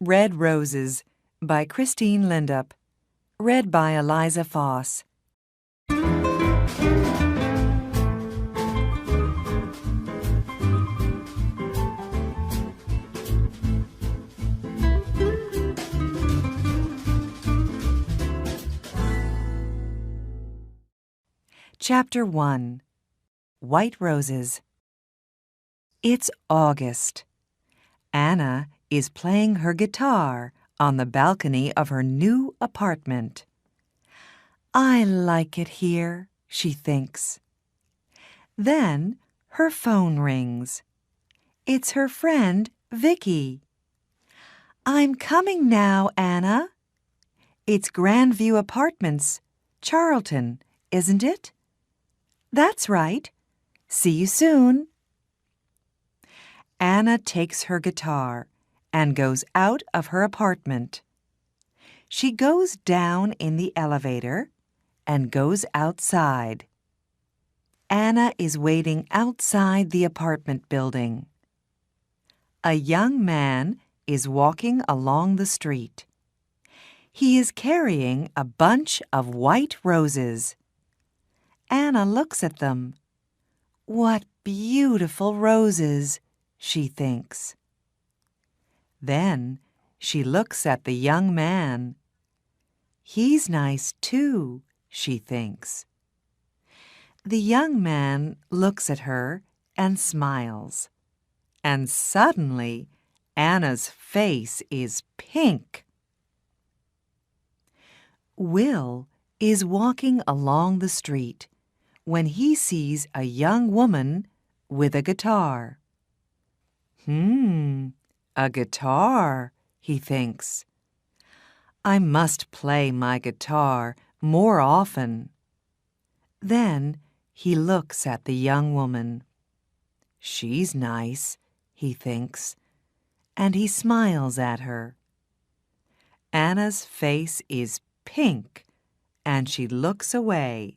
Red Roses by Christine Lindup. Read by Eliza Foss. Chapter 1. White Roses. It's August. Anna is playing her guitar on the balcony of her new apartment. I like it here, she thinks. Then her phone rings. It's her friend, Vicky. I'm coming now, Anna. It's Grandview Apartments, Charlton, isn't it? That's right. See you soon. Anna takes her guitar and goes out of her apartment. She goes down in the elevator and goes outside. Anna is waiting outside the apartment building. A young man is walking along the street. He is carrying a bunch of white roses. Anna looks at them. What beautiful roses, she thinks. Then she looks at the young man. He's nice too, she thinks. The young man looks at her and smiles. And suddenly, Anna's face is pink. Will is walking along the street when he sees a young woman with a guitar. A guitar, he thinks. I must play my guitar more often. Then he looks at the young woman. She's nice, he thinks, and he smiles at her. Anna's face is pink, and she looks away.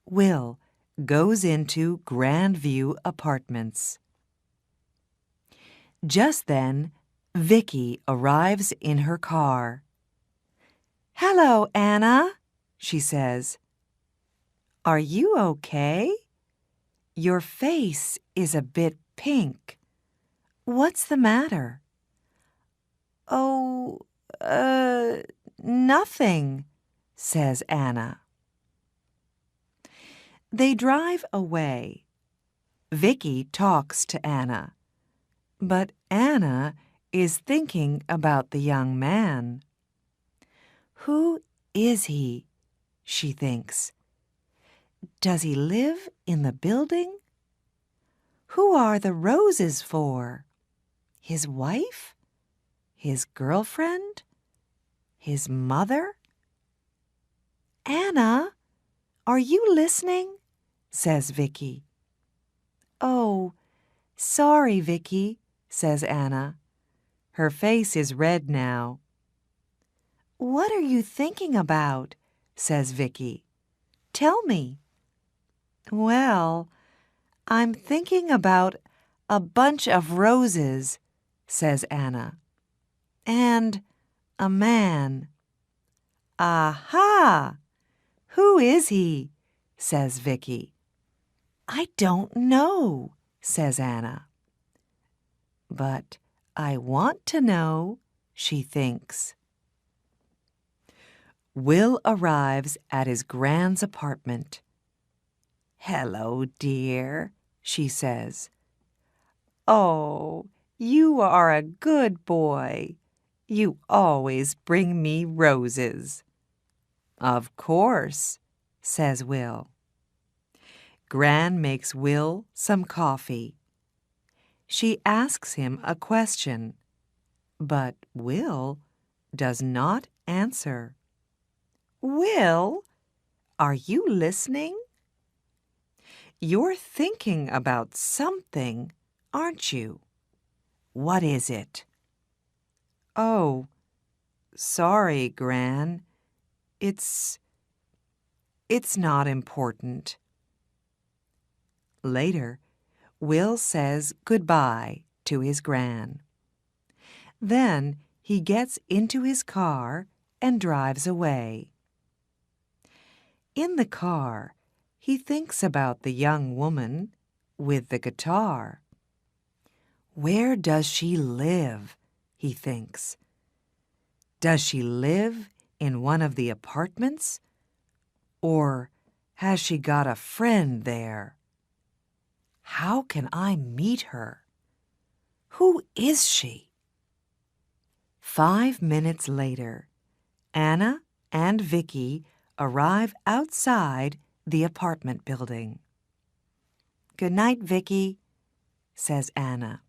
Will goes into Grandview Apartments. Just then, Vicky arrives in her car. Hello, Anna, she says. Are you okay? Your face is a bit pink. What's the matter? Oh, nothing, says Anna. They drive away. Vicky talks to Anna, but Anna is thinking about the young man. Who is he? She thinks. Does he live in the building? Who are the roses for? His wife? His girlfriend? His mother? Anna, are you listening? Says Vicky. Oh, sorry, Vicky, says Anna. Her face is red now. What are you thinking about? Says Vicky. Tell me. Well, I'm thinking about a bunch of roses, says Anna. And a man. Aha! Who is he? Says Vicky. I don't know, says Anna. But I want to know, she thinks. Will arrives at his grand's apartment. Hello, dear, she says. Oh, you are a good boy. You always bring me roses. Of course, says Will. Gran makes Will some coffee. She asks him a question, but Will does not answer. Will, are you listening? You're thinking about something, aren't you? What is it? Oh, sorry, Gran. It's not important. Later, Will says goodbye to his Gran. Then he gets into his car and drives away. In the car, he thinks about the young woman with the guitar. Where does she live? He thinks. Does she live in one of the apartments? Or has she got a friend there? How can I meet her? Who is she? 5 minutes later, Anna and Vicky arrive outside the apartment building. "Good night, Vicky," says Anna.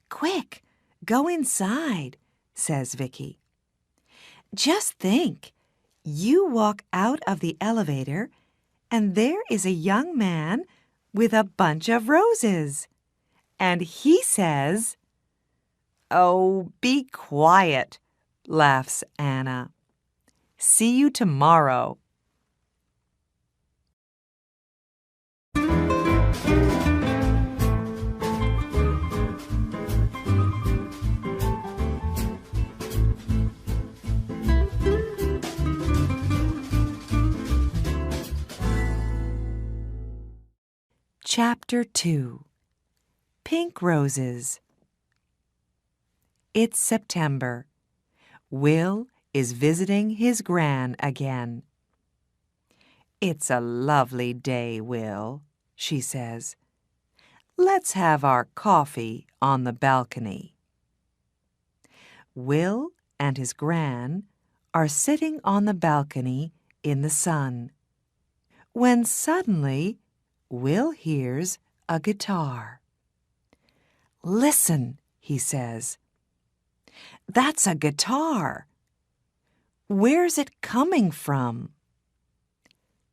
"Quick, go inside," says Vicky. "Just think, you walk out of the elevator and there is a young man with a bunch of roses. And he says—" "Oh, be quiet," laughs Anna. "See you tomorrow." Chapter 2. Pink Roses. It's September. Will is visiting his gran again. "It's a lovely day, Will," she says. "Let's have our coffee on the balcony." Will and his gran are sitting on the balcony in the sun, when suddenly Will hears a guitar. "Listen," he says. "That's a guitar. Where's it coming from?"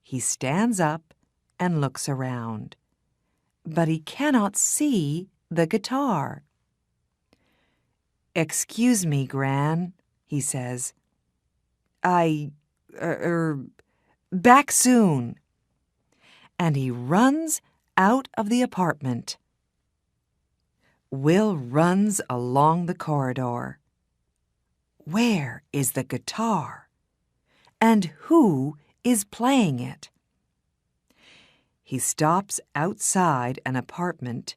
He stands up and looks around, but he cannot see the guitar. "Excuse me, Gran," he says. Back soon." And he runs out of the apartment. Will runs along the corridor. Where is the guitar? And who is playing it? He stops outside an apartment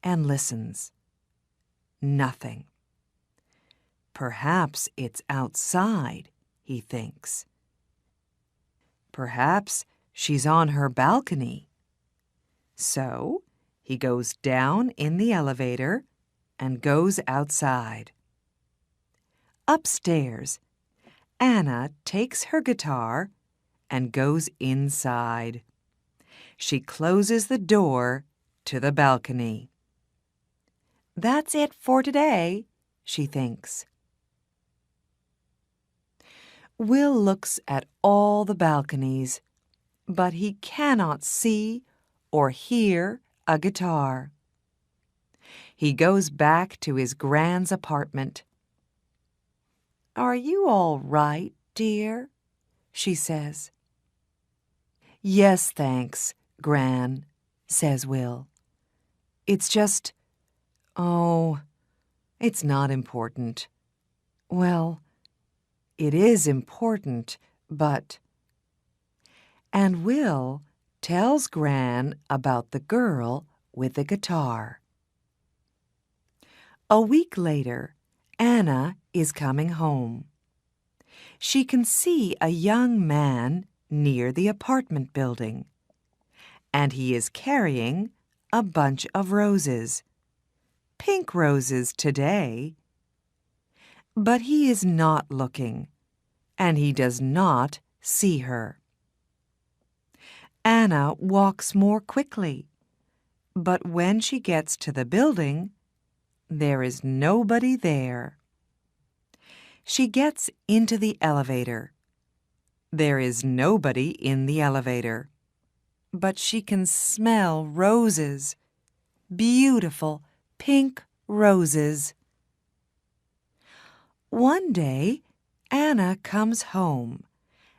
and listens. Nothing. Perhaps it's outside, he thinks. Perhaps she's on her balcony. So he goes down in the elevator and goes outside. Upstairs, Anna takes her guitar and goes inside. She closes the door to the balcony. That's it for today, she thinks. Will looks at all the balconies, but he cannot see or hear a guitar. He goes back to his Gran's apartment. "Are you all right, dear?" she says. "Yes, thanks, Gran," says Will. "It's just, it's not important. Well, it is important, but—" And Will tells Gran about the girl with the guitar. A week later, Anna is coming home. She can see a young man near the apartment building, and he is carrying a bunch of roses. Pink roses today. But he is not looking, and he does not see her. Anna walks more quickly, but when she gets to the building, there is nobody there. She gets into the elevator. There is nobody in the elevator, but she can smell roses, beautiful pink roses. One day, Anna comes home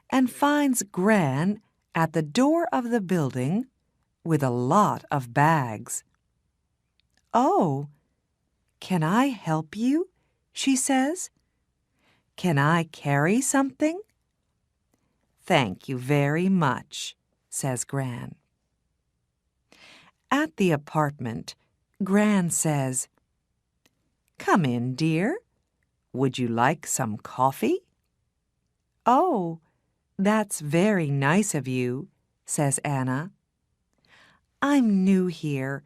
and finds Gran at the door of the building with a lot of bags. "Oh, can I help you?" she says. "Can I carry something?" "Thank you very much," says Gran. At the apartment, Gran says, "Come in, dear. Would you like some coffee?" "Oh, that's very nice of you," says Anna. "I'm new here,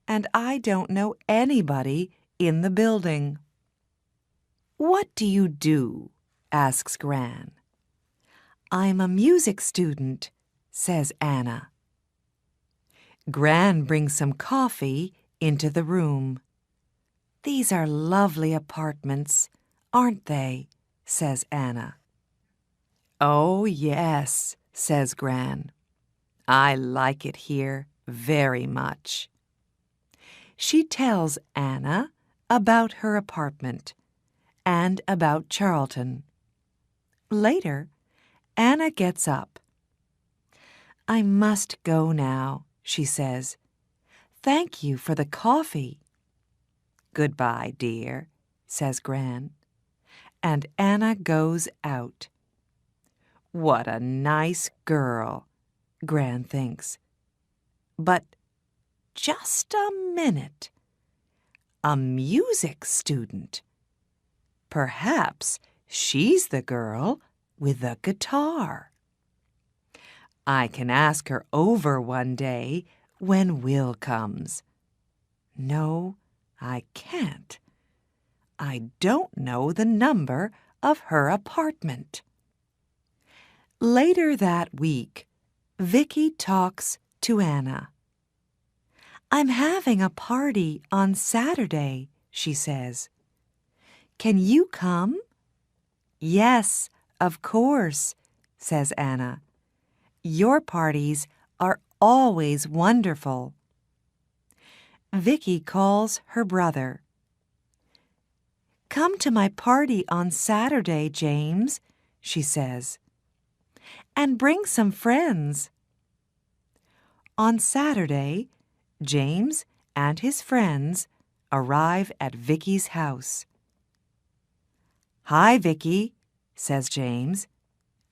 and I don't know anybody in the building." "What do you do?" asks Gran. "I'm a music student," says Anna. Gran brings some coffee into the room. "These are lovely apartments, aren't they?" says Anna. "Oh, yes," says Gran. "I like it here very much." She tells Anna about her apartment and about Charlton. Later, Anna gets up. "I must go now," she says. "Thank you for the coffee." "Goodbye, dear," says Gran. And Anna goes out. What a nice girl, Gran thinks. But just a minute. A music student. Perhaps she's the girl with the guitar. I can ask her over one day when Will comes. No, I can't. I don't know the number of her apartment. Later that week, Vicky talks to Anna. "I'm having a party on Saturday," she says. "Can you come?" "Yes, of course," says Anna. "Your parties are always wonderful." Vicky calls her brother. "Come to my party on Saturday, James," she says. "And bring some friends." On Saturday, James and his friends arrive at Vicky's house. "Hi, Vicky," says James.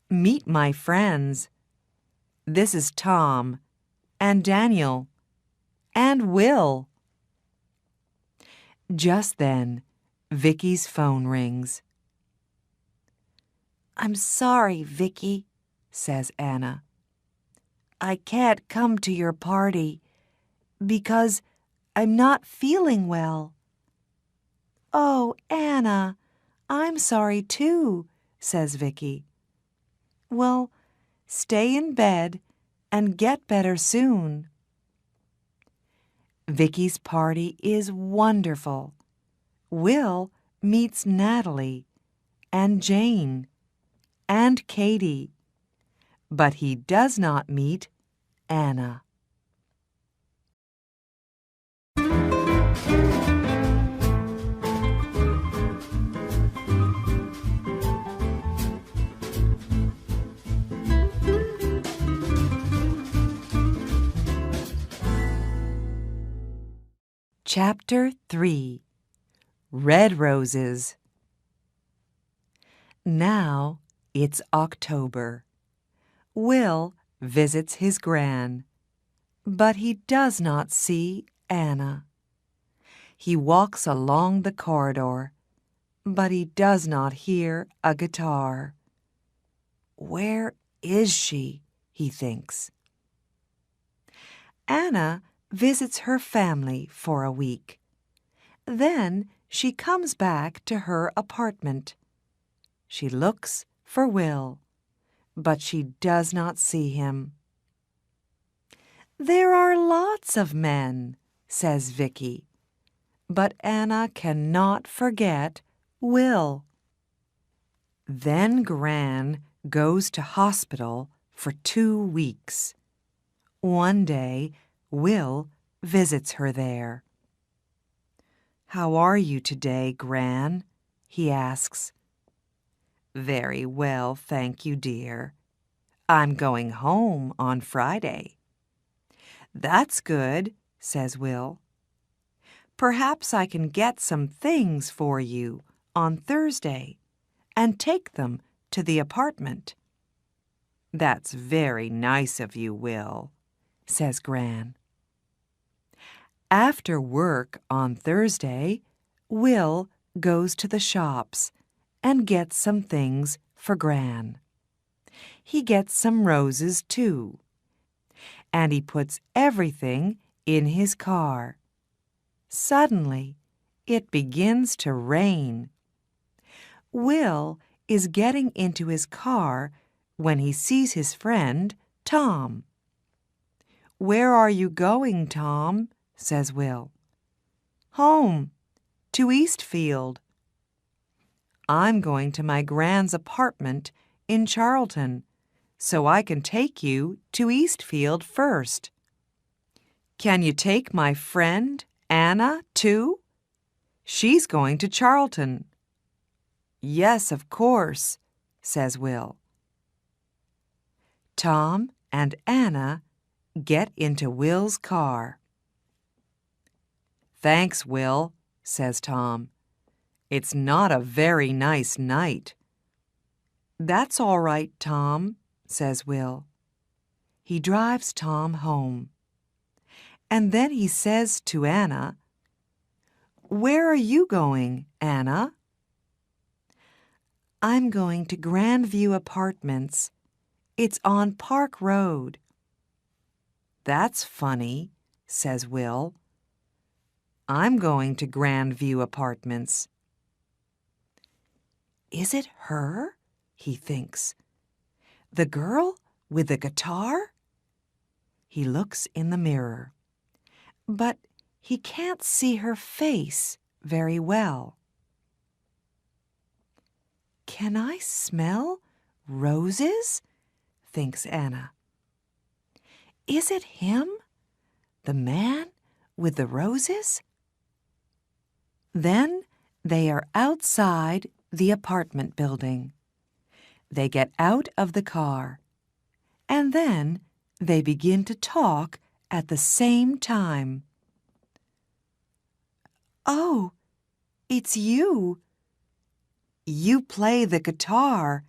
"Meet my friends. This is Tom and Daniel and Will." Just then, Vicky's phone rings. "I'm sorry, Vicky," says Anna. "I can't come to your party because I'm not feeling well." "Oh, Anna, I'm sorry too," says Vicky. "Well, stay in bed and get better soon." Vicky's party is wonderful. Will meets Natalie and Jane and Katie, but he does not meet Anna. Chapter 3. Red Roses. Now it's October. Will visits his gran, but he does not see Anna. He walks along the corridor, but he does not hear a guitar. Where is she? He thinks. Anna visits her family for a week. Then she comes back to her apartment. She looks for Will, but she does not see him. "There are lots of men," says Vicky, but Anna cannot forget Will. Then Gran goes to hospital for 2 weeks. One day, Will visits her there. "How are you today, Gran?" he asks. "Very well, thank you, dear. I'm going home on Friday." "That's good," says Will. "Perhaps I can get some things for you on Thursday and take them to the apartment." "That's very nice of you, Will," says Gran. After work on Thursday, Will goes to the shops and gets some things for Gran. He gets some roses, too, and he puts everything in his car. Suddenly, it begins to rain. Will is getting into his car when he sees his friend, Tom. "Where are you going, Tom?" says Will. "Home, to Eastfield." "I'm going to my Gran's apartment in Charlton, so I can take you to Eastfield first." "Can you take my friend, Anna, too? She's going to Charlton." "Yes, of course," says Will. Tom and Anna get into Will's car. "Thanks, Will," says Tom. "It's not a very nice night." "That's all right, Tom," says Will. He drives Tom home. And then he says to Anna, "Where are you going, Anna?" "I'm going to Grandview Apartments. It's on Park Road." "That's funny," says Will. "I'm going to Grandview Apartments." "Is it her?" he thinks. "The girl with the guitar?" He looks in the mirror, but he can't see her face very well. "Can I smell roses?" thinks Anna. "Is it him, the man with the roses?" Then they are outside the apartment building. They get out of the car, and then they begin to talk at the same time. "Oh, it's you. You play the guitar,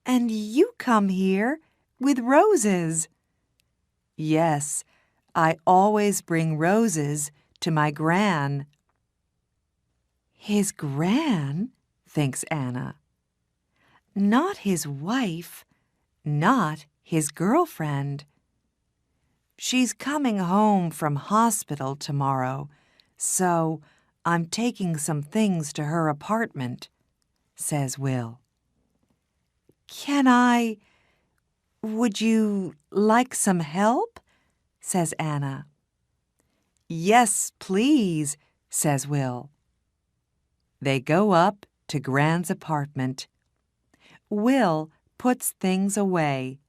and you come here with roses." "Yes, I always bring roses to my Gran." "His Gran?" thinks Anna. "Not his wife, not his girlfriend. She's coming home from hospital tomorrow, so I'm taking some things to her apartment," says Will. Would you like some help?" says Anna. "Yes, please," says Will. They go up to Gran's apartment. Will puts things away,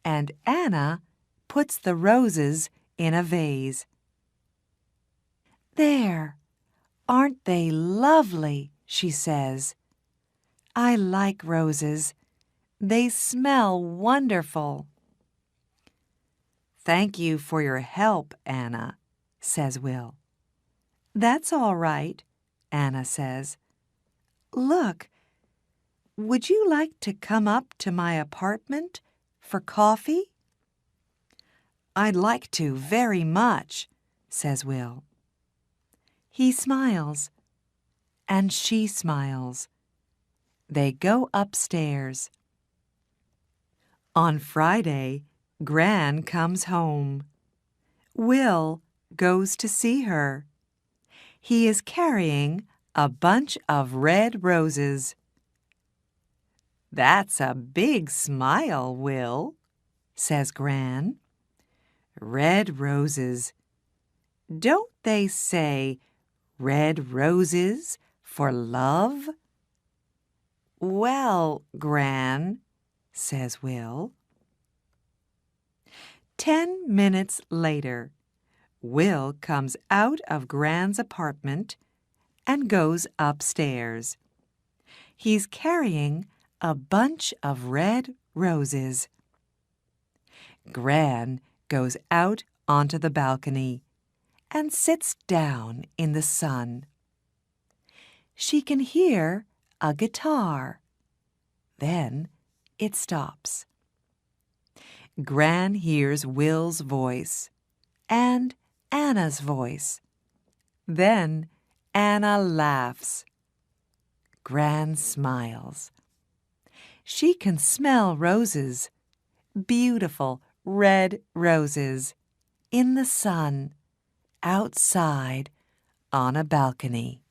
and Anna puts the roses in a vase. "There, aren't they lovely?" she says. "I like roses. They smell wonderful." "Thank you for your help, Anna," says Will. "That's all right," Anna says. "Look, would you like to come up to my apartment for coffee?" "I'd like to very much," says Will. He smiles, and she smiles. They go upstairs. On Friday, Gran comes home. Will goes to see her. He is carrying a bunch of red roses. "That's a big smile, Will," says Gran. "Red roses. Don't they say red roses for love?" "Well, Gran," says Will. 10 minutes later, Will comes out of Gran's apartment and goes upstairs. He's carrying a bunch of red roses. Gran goes out onto the balcony and sits down in the sun. She can hear a guitar. Then it stops. Gran hears Will's voice and Anna's voice. Then Anna laughs. Gran smiles. She can smell roses, beautiful red roses, in the sun, outside on a balcony.